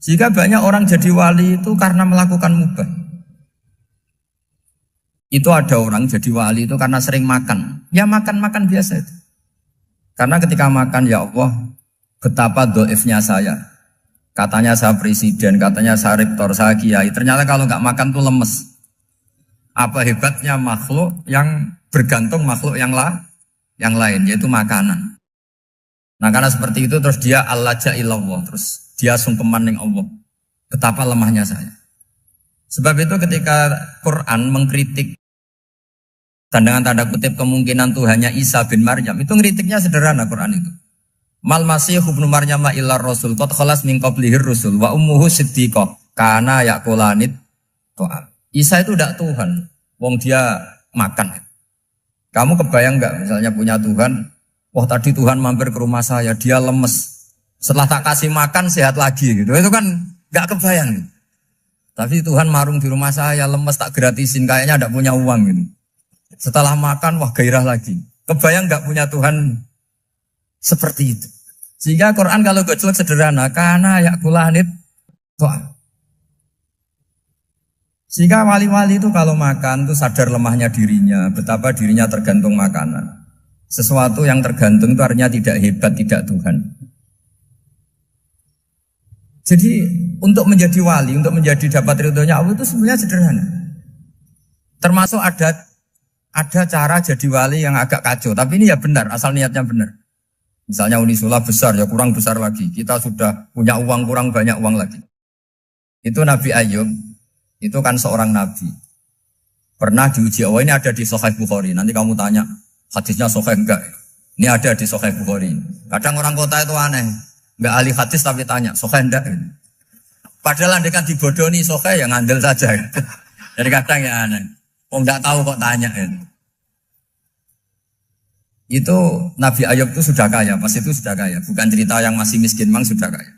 S1: Jika banyak orang jadi wali itu karena melakukan mubah. Itu ada orang jadi wali itu karena sering makan. Ya makan biasa itu. Karena ketika makan ya Allah betapa doifnya saya. Katanya saya presiden, katanya saya rektor, saya kiai. Ternyata kalau nggak makan tuh lemes. Apa hebatnya makhluk yang bergantung makhluk yang lain, yaitu makanan. Nah karena seperti itu terus dia al-laja ilallah, terus dia sungkeman ning Allah. Betapa lemahnya saya. Sebab itu ketika Quran mengkritik dan dengan tanda kutip kemungkinan Tuhannya Isa bin Maryam, itu ngeritiknya sederhana Quran itu. Mal masih ibnu Maryam illa rasul qad khalas min qablihir rusul wa ummuhu siddiqah kana yaqulanit ta'am. Isa itu tidak Tuhan, wong dia makan. Kamu kebayang nggak misalnya punya Tuhan, wah tadi Tuhan mampir ke rumah saya, dia lemes. Setelah tak kasih makan sehat lagi gitu. Itu kan nggak kebayang. Tapi Tuhan marung di rumah saya, lemes tak gratisin, kayaknya tidak punya uang gitu. Setelah makan, wah gairah lagi. Kebayang nggak punya Tuhan seperti itu. Sehingga Quran kalau gojlok sederhana, karena yakulanit ta'am. Sehingga wali-wali itu kalau makan itu sadar lemahnya dirinya, betapa dirinya tergantung makanan. Sesuatu yang tergantung itu artinya tidak hebat, tidak Tuhan. Jadi untuk menjadi wali, untuk menjadi dapat ridhonya Allah itu sebenarnya sederhana. Termasuk ada cara jadi wali yang agak kacau, tapi ini ya benar, asal niatnya benar. Misalnya Unisula besar, ya kurang besar lagi. Kita sudah punya uang, kurang banyak uang lagi. Itu Nabi Ayub, itu kan seorang nabi. Pernah diuji, oh ini ada di Sahih Bukhari. Nanti kamu tanya, hadisnya Sahih enggak? Ini ada di Sahih Bukhari. Kadang orang kota itu aneh, enggak ahli hadis tapi tanya, Sahih enggak? Padahal andekan dibodohi Sahih ya ngandel saja. Jadi kadang ya aneh. Oh enggak tahu kok tanya. Itu Nabi Ayub itu sudah kaya, pas itu sudah kaya. Bukan cerita yang masih miskin, memang sudah kaya.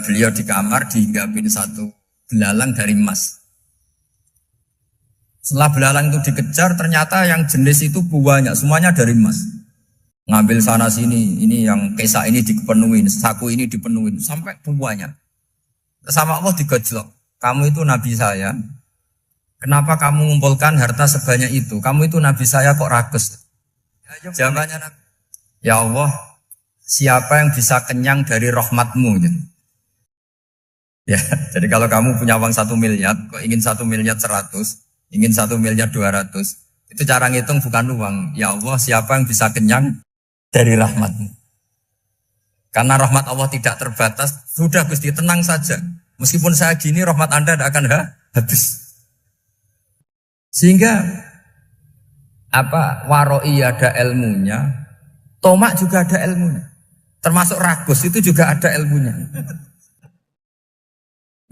S1: Beliau di kamar dihinggapin satu belalang dari emas. Setelah belalang itu dikejar, ternyata yang jenis itu banyak, semuanya dari emas. Ngambil sana sini, ini yang kesak ini dipenuhin, saku ini dipenuhin, sampai banyak. Sama Allah digojlok, kamu itu nabi saya, kenapa kamu mengumpulkan harta sebanyak itu? Kamu itu nabi saya kok rakus? Jawabannya, ya Allah, siapa yang bisa kenyang dari rahmatmu? Ya, jadi kalau kamu punya uang 1 miliar, kok ingin 1 miliar 100, ingin 1 miliar 200, itu cara ngitung bukan uang. Ya Allah, siapa yang bisa kenyang dari rahmatmu? Karena rahmat Allah tidak terbatas, sudah Gusti tenang saja. Meskipun saya gini, rahmat Anda tidak akan habis. Sehingga waroi ada ilmunya, tomak juga ada ilmunya. Termasuk rakus itu juga ada ilmunya.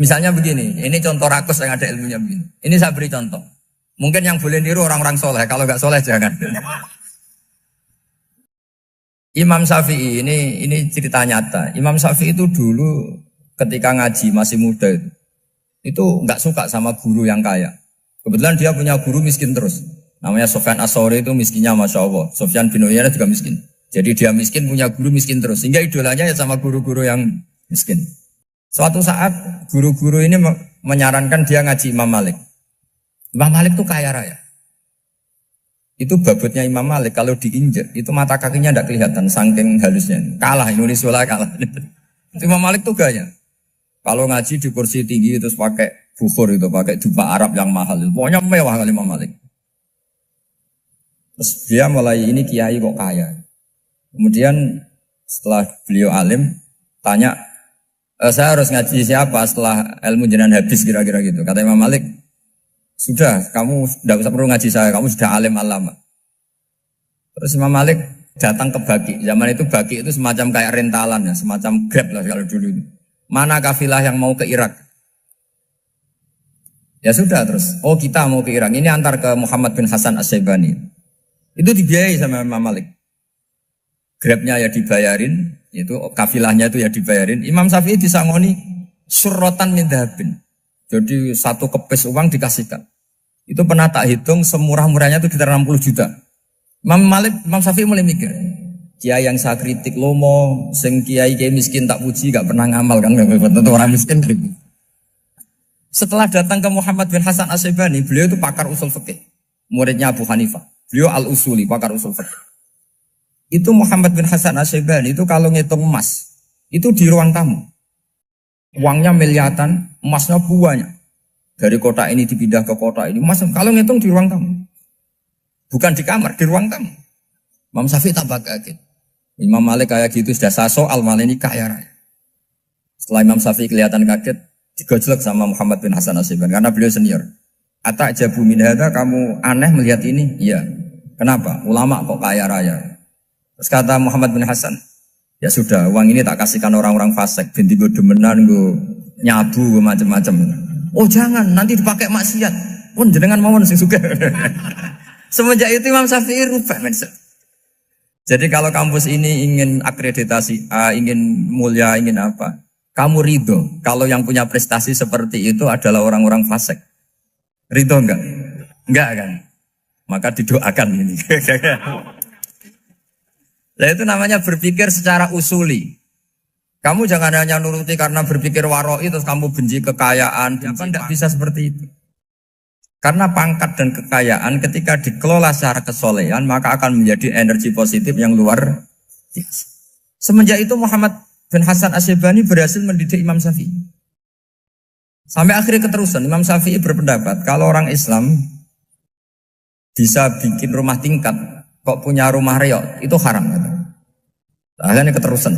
S1: Misalnya begini, ini contoh rakus yang ada ilmunya begini. Ini saya beri contoh. Mungkin yang boleh niru orang-orang soleh, kalau nggak soleh jangan. Imam Syafi'i ini cerita nyata. Imam Syafi'i itu dulu ketika ngaji masih muda itu nggak suka sama guru yang kaya. Kebetulan dia punya guru miskin terus. Namanya Sufyan As-Tsauri, itu miskinnya Masya Allah. Sufyan bin Uyainah juga miskin. Jadi dia miskin, punya guru miskin terus. Sehingga idolanya ya sama guru-guru yang miskin. Suatu saat guru-guru ini menyarankan dia ngaji Imam Malik. Imam Malik itu kaya raya. Itu babutnya Imam Malik, kalau diinjek, itu mata kakinya tidak kelihatan, saking halusnya. Kalah, Indonesia kalah. Imam Malik itu gaya. Kalau ngaji di kursi tinggi, terus pakai bukhur itu, pakai dupa Arab yang mahal. Pokoknya mewah kali Imam Malik. Terus dia mulai, ini kiai kok kaya. Kemudian setelah beliau alim, tanya, saya harus ngaji siapa setelah ilmu jenengan habis kira-kira gitu. Kata Imam Malik, sudah, kamu tidak usah perlu ngaji saya, kamu sudah alim alama. Terus Imam Malik datang ke Baki. Zaman itu Baki itu semacam kayak rentalan ya, semacam Grab lah kalau dulu itu. Mana kafilah yang mau ke Irak? Ya sudah terus, oh kita mau ke Irak. Ini antar ke Muhammad bin Hasan As-Syaibani. Itu dibiayai sama Imam Malik. Grabnya ya dibayarin, itu kafilahnya itu ya dibayarin. Imam Syafi'i disangoni surrotan min dhahabin. Jadi satu kepes uang dikasihkan. Itu pernah tak hitung semurah-murahnya itu sekitar 60 juta. Imam Syafi'i mulai mikir, kiai yang saya kritik lomo, sing kiai miskin tak puji, gak pernah ngamal kan, tentu orang miskin. Setelah datang ke Muhammad bin Hasan As-Syaibani, beliau itu pakar usul fikih, muridnya Abu Hanifah. Beliau al-usuli, pakar usul fikih. Itu Muhammad bin Hasan As-Syaibani itu kalau ngitung emas, itu di ruang tamu. Uangnya miliaran, emasnya banyak. Dari kota ini dipindah ke kota ini. Mas, kalau ngitung di ruang tamu. Bukan di kamar, di ruang tamu. Imam Syafi'i tambah kaget. Imam Malik kayak gitu sudah saya soal, malah ini kaya raya. Setelah Imam Syafi'i kelihatan kaget, digojlok sama Muhammad bin Hasan Asyibani karena beliau senior. Atak jabu min hadza, kamu aneh melihat ini? Iya. Kenapa? Ulama kok kaya raya. Terus kata Muhammad bin Hasan, ya sudah, uang ini tak kasihkan orang-orang fasik, binti gue demenan, gue nyabu, gue macam-macam. Oh jangan, nanti dipakai maksiat. Pun jenengan mawon sing sugih. Semenjak itu Imam Syafi'i rubah mindset. Jadi kalau kampus ini ingin akreditasi A, ingin mulia, ingin apa? Kamu ridho kalau yang punya prestasi seperti itu adalah orang-orang fasik. Ridho enggak? Enggak kan? Maka didoakan ini. Nah itu namanya berpikir secara usuli. Kamu jangan hanya nuruti karena berpikir waroi terus kamu benci kekayaan. Kan tidak bisa seperti itu. Karena pangkat dan kekayaan ketika dikelola secara kesolehan maka akan menjadi energi positif yang luar biasa. Semenjak itu Muhammad bin Hasan Asyibani berhasil mendidik Imam Syafi'i. Sampai akhirnya keterusan Imam Syafi'i berpendapat kalau orang Islam bisa bikin rumah tingkat kok punya rumah reok itu haram. Akhirnya keterusan.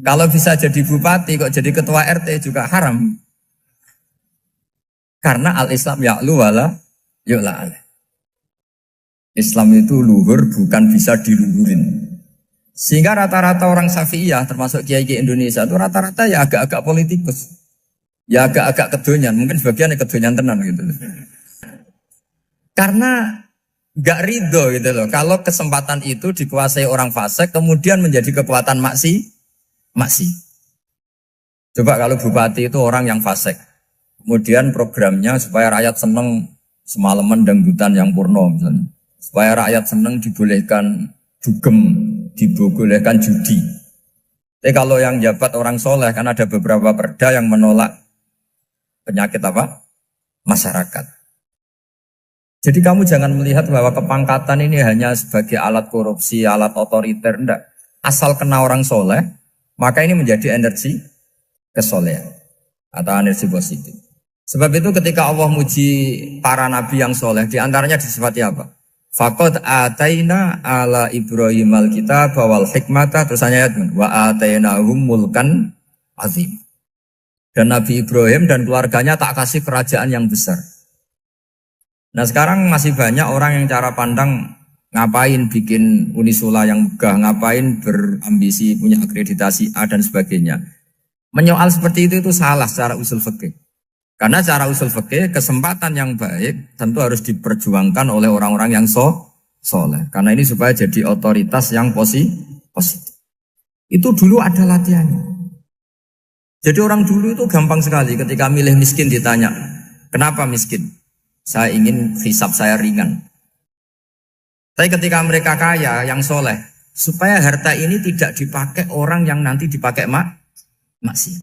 S1: Kalau bisa jadi bupati kok jadi ketua RT juga haram. Karena al-Islam ya'lu wala yu'la alaih. Islam itu luhur bukan bisa diluhurin. Sehingga rata-rata orang Syafi'iyah termasuk kiai-kiai Indonesia itu rata-rata ya agak-agak politikus. Ya agak-agak kedonyan, mungkin sebagian kedonyan tenan gitu. Karena gak ridho gitu loh. Kalau kesempatan itu dikuasai orang fasik kemudian menjadi kekuatan maksi. Coba kalau bupati itu orang yang fasik. Kemudian programnya supaya rakyat seneng semalaman dangdutan yang purno misalnya. Supaya rakyat seneng dibolehkan dugem, dibolehkan judi. Tapi kalau yang jabat orang soleh kan ada beberapa perda yang menolak penyakit apa? Masyarakat. Jadi kamu jangan melihat bahwa kepangkatan ini hanya sebagai alat korupsi, alat otoriter, enggak. Asal kena orang soleh, maka ini menjadi energi kesolehan atau energi positif. Sebab itu ketika Allah muji para nabi yang soleh, diantaranya disifati apa? Faqad ataina ala Ibrahim al-kitab wal hikmata, terus ayat wa atainahum mulkan azim. Dan Nabi Ibrahim dan keluarganya tak kasih kerajaan yang besar. Nah sekarang masih banyak orang yang cara pandang ngapain bikin unisula yang megah, ngapain berambisi punya akreditasi A dan sebagainya. Menyoal seperti itu salah secara usul fikih. Karena secara usul fikih kesempatan yang baik tentu harus diperjuangkan oleh orang-orang yang soleh. Karena ini supaya jadi otoritas yang positif. Itu dulu ada latihannya. Jadi orang dulu itu gampang sekali ketika milih miskin ditanya, kenapa miskin? Saya ingin hisab saya ringan. Tapi ketika mereka kaya, yang soleh, supaya harta ini tidak dipakai orang yang nanti dipakai maksiat.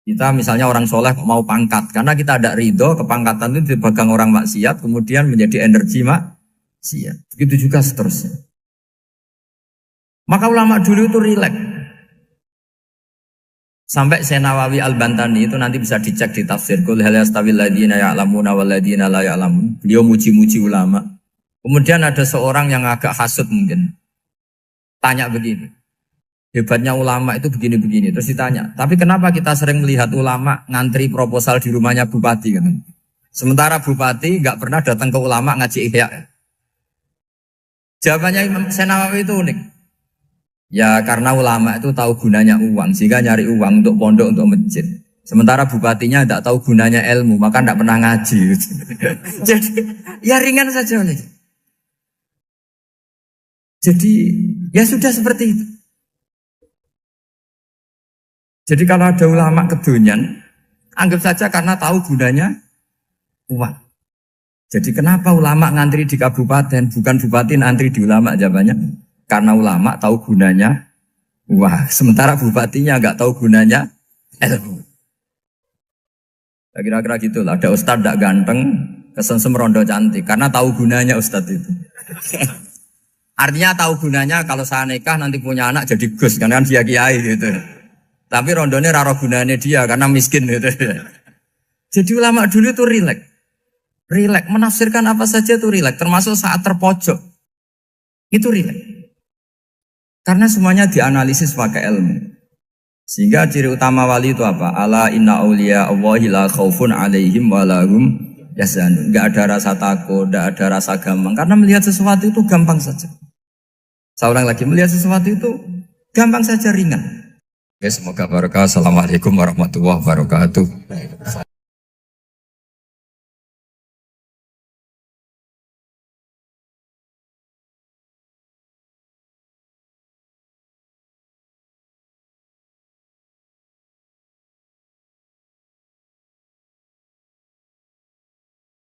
S1: Kita misalnya orang soleh mau pangkat, karena kita ada ridho, kepangkatan itu dipegang orang maksiat, kemudian menjadi energi maksiat. Begitu juga seterusnya. Maka ulama dulu itu rileks. Sampai Nawawi Al-Bantani itu nanti bisa dicek di tafsir Qul hal yastawil ladzina ya'lamuna wal ladzina la ya'lamun. Beliau muji-muji ulama. Kemudian ada seorang yang agak hasut mungkin. Tanya begini. Hebatnya ulama itu begini-begini. Terus ditanya, tapi kenapa kita sering melihat ulama ngantri proposal di rumahnya bupati kan? Sementara bupati enggak pernah datang ke ulama ngaji ihya. Jawabannya Imam Nawawi itu unik. Ya karena ulama itu tahu gunanya uang, sehingga nyari uang untuk pondok, untuk masjid. Sementara bupatinya tidak tahu gunanya ilmu, maka tidak pernah ngaji. Jadi ya ringan saja. Jadi ya sudah seperti itu. Jadi kalau ada ulama kedonyan, anggap saja karena tahu gunanya uang. Jadi kenapa ulama ngantri di kabupaten, bukan bupati ngantri di ulama? Jawabannya karena ulama tahu gunanya uang, sementara bupatinya nggak tahu gunanya ilmu. Kira-kira gitu lah. Ada ustadz tidak ganteng, kesensem rondo cantik, karena tahu gunanya ustadz itu. Artinya tahu gunanya kalau saya nikah nanti punya anak jadi gus, karena kan dia kiai gitu. Tapi rondone raro gunanya dia karena miskin gitu. Jadi ulama dulu itu rileks. Rileks menafsirkan apa saja itu rileks, termasuk saat terpojok. Itu rileks. Karena semuanya dianalisis pakai ilmu. Sehingga ciri utama wali itu apa? Ala inna awliya Allahi la khaufun alaihim walahum yahzanun. Enggak ada rasa takut, enggak ada rasa gampang. Karena melihat sesuatu itu gampang saja. Saya ulang lagi, melihat sesuatu itu gampang saja, ringan. Oke, semoga barokah. Assalamualaikum warahmatullahi wabarakatuh.